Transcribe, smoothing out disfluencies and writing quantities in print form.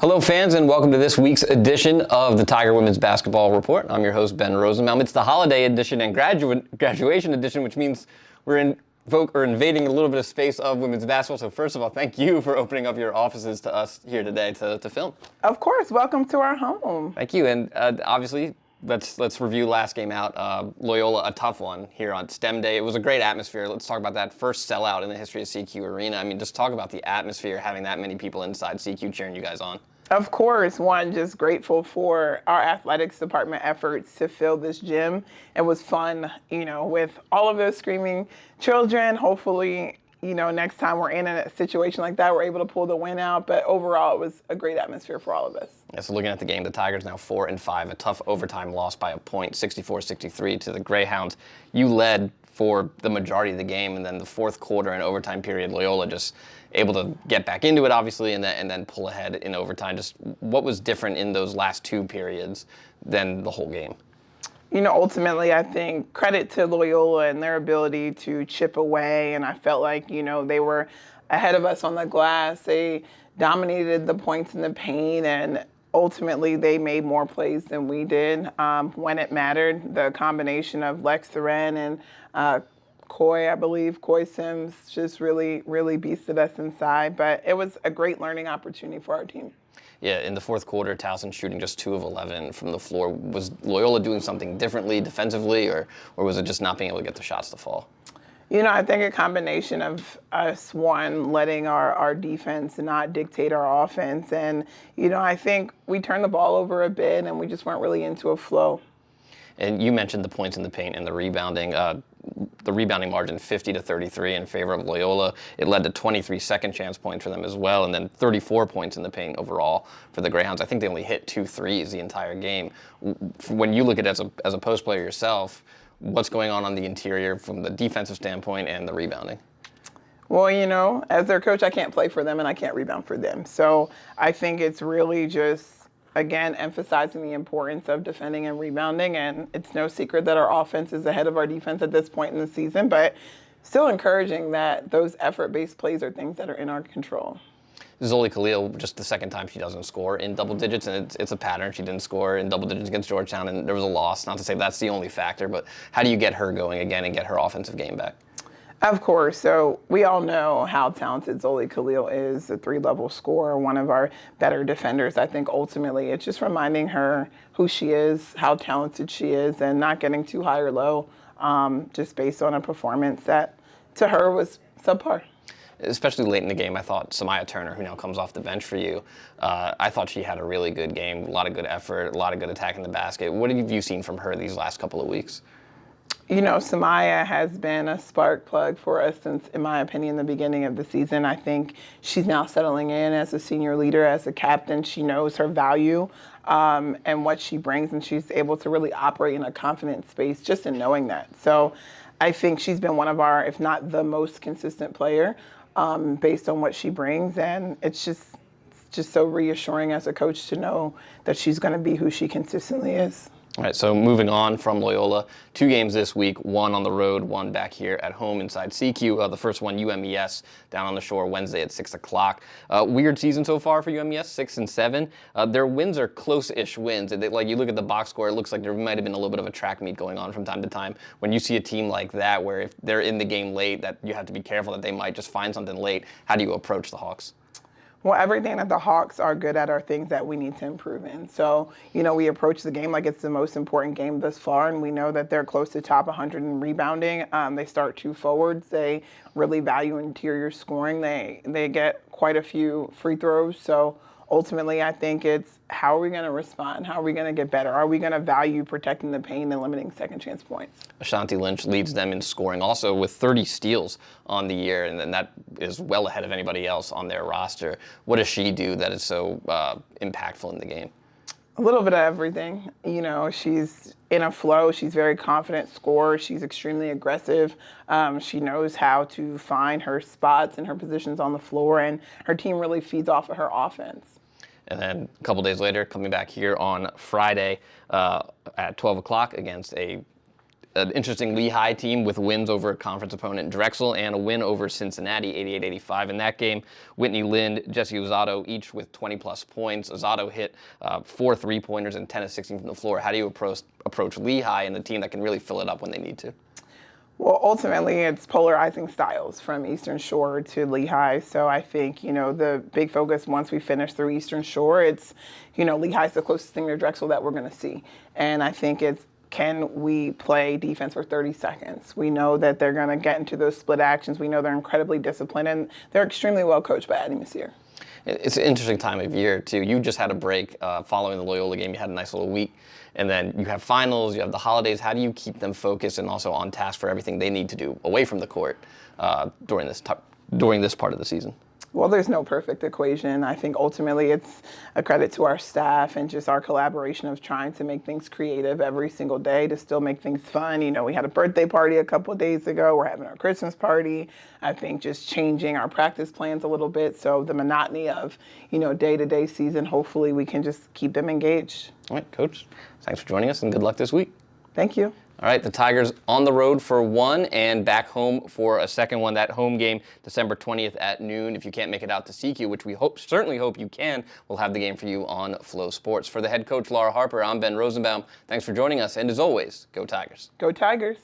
Hello fans, and welcome to this week's edition of the Tiger Women's Basketball Report. I'm your host, Ben Rosenbaum. It's the holiday edition and graduation edition, which means we're invading a little bit of space of women's basketball. So first of all, thank you for opening up your offices to us here today to film. Of course, welcome to our home. Thank you, and obviously, let's review last game out. Loyola, a tough one here on STEM Day. It was a great atmosphere. Let's talk about that first sellout in the history of CQ Arena. I mean, just talk about the atmosphere, having that many people inside CQ cheering you guys on. Of course, just grateful for our athletics department efforts to fill this gym. It was fun, with all of those screaming children. Hopefully, next time we're in a situation like that, we're able to pull the win out. But overall, it was a great atmosphere for all of us. Yeah, so looking at the game, the Tigers now 4-5, a tough overtime loss by a point, 64-63 to the Greyhounds. You led for the majority of the game, and then the fourth quarter and overtime period, Loyola just able to get back into it, obviously, and then pull ahead in overtime. Just what was different in those last two periods than the whole game? Ultimately, I think credit to Loyola and their ability to chip away, and I felt like, they were ahead of us on the glass. They dominated the points in the paint, and ultimately they made more plays than we did when it mattered. The combination of Lex Thoren and Coy Sims just really, really beasted us inside. But it was a great learning opportunity for our team. Yeah, in the fourth quarter, Towson shooting just 2 of 11 from the floor. Was Loyola doing something differently defensively, or was it just not being able to get the shots to fall? I think a combination of us, letting our defense not dictate our offense. And, I think we turned the ball over a bit and we just weren't really into a flow. And you mentioned the points in the paint and the rebounding. The rebounding margin 50-33 in favor of Loyola. It led to 23 second chance points for them as well, and then 34 points in the paint overall for the Greyhounds. I think they only hit 2 threes the entire game. When you look at it as a post player yourself, what's going on the interior from the defensive standpoint and the rebounding? Well, as their coach, I can't play for them and I can't rebound for them. So I think it's really just, again, emphasizing the importance of defending and rebounding. And it's no secret that our offense is ahead of our defense at this point in the season, but still encouraging that those effort-based plays are things that are in our control. Zoli Khalil, just the second time she doesn't score in double digits, and it's a pattern. She didn't score in double digits against Georgetown, and there was a loss. Not to say that's the only factor, but how do you get her going again and get her offensive game back? Of course. So we all know how talented Zoli Khalil is, a 3-level scorer, one of our better defenders. I think ultimately it's just reminding her who she is, how talented she is, and not getting too high or low just based on a performance that to her was subpar. Especially late in the game, I thought Samaya Turner, who now comes off the bench for you, I thought she had a really good game, a lot of good effort, a lot of good attack in the basket. What have you seen from her these last couple of weeks? Samaya has been a spark plug for us since, in my opinion, the beginning of the season. I think she's now settling in as a senior leader, as a captain. She knows her value and what she brings, and she's able to really operate in a confident space just in knowing that. So I think she's been one of our, if not the most consistent player based on what she brings, and it's just so reassuring as a coach to know that she's going to be who she consistently is. All right, so moving on from Loyola, 2 games this week, 1 on the road, 1 back here at home inside CQ. The first one, UMES, down on the shore Wednesday at 6 o'clock. Weird season so far for UMES, 6-7. Their wins are close-ish wins. Like you look at the box score, it looks like there might have been a little bit of a track meet going on from time to time. When you see a team like that, where if they're in the game late, that you have to be careful that they might just find something late, how do you approach the Hawks? Well, everything that the Hawks are good at are things that we need to improve in. So, we approach the game like it's the most important game thus far, and we know that they're close to top 100 in rebounding. They start 2 forwards. They really value interior scoring. They get quite a few free throws. So ultimately, I think it's how are we going to respond? How are we going to get better? Are we going to value protecting the paint and limiting second chance points? Ashanti Lynch leads them in scoring also with 30 steals on the year, and then that is well ahead of anybody else on their roster. What does she do that is so impactful in the game? A little bit of everything. She's in a flow. She's very confident scorer. She's extremely aggressive. She knows how to find her spots and her positions on the floor, and her team really feeds off of her offense. And then a couple days later, coming back here on Friday at 12 o'clock against a an interesting Lehigh team with wins over conference opponent Drexel and a win over Cincinnati, 88-85 in that game. Whitney Lind, Jesse Usato, each with 20-plus points. Usato hit 4 3-pointers and 10 of 16 from the floor. How do you approach Lehigh and the team that can really fill it up when they need to? Well, ultimately, it's polarizing styles from Eastern Shore to Lehigh. So I think, the big focus once we finish through Eastern Shore, it's, Lehigh's the closest thing to Drexel that we're going to see. And I think it's, can we play defense for 30 seconds? We know that they're going to get into those split actions. We know they're incredibly disciplined, and they're extremely well coached by Eddie Messier. It's an interesting time of year, too. You just had a break following the Loyola game. You had a nice little week. And then you have finals, you have the holidays. How do you keep them focused and also on task for everything they need to do away from the court during this part of the season? Well, there's no perfect equation. I think ultimately it's a credit to our staff and just our collaboration of trying to make things creative every single day to still make things fun. We had a birthday party a couple of days ago. We're having our Christmas party. I think just changing our practice plans a little bit. So the monotony of, day-to-day season, hopefully we can just keep them engaged. All right, Coach, thanks for joining us and good luck this week. Thank you. All right, the Tigers on the road for one and back home for a second one. That home game, December 20th at noon. If you can't make it out to CQ, which we certainly hope you can, we'll have the game for you on Flow Sports. For the head coach, Laura Harper, I'm Ben Rosenbaum. Thanks for joining us, and as always, go Tigers. Go Tigers.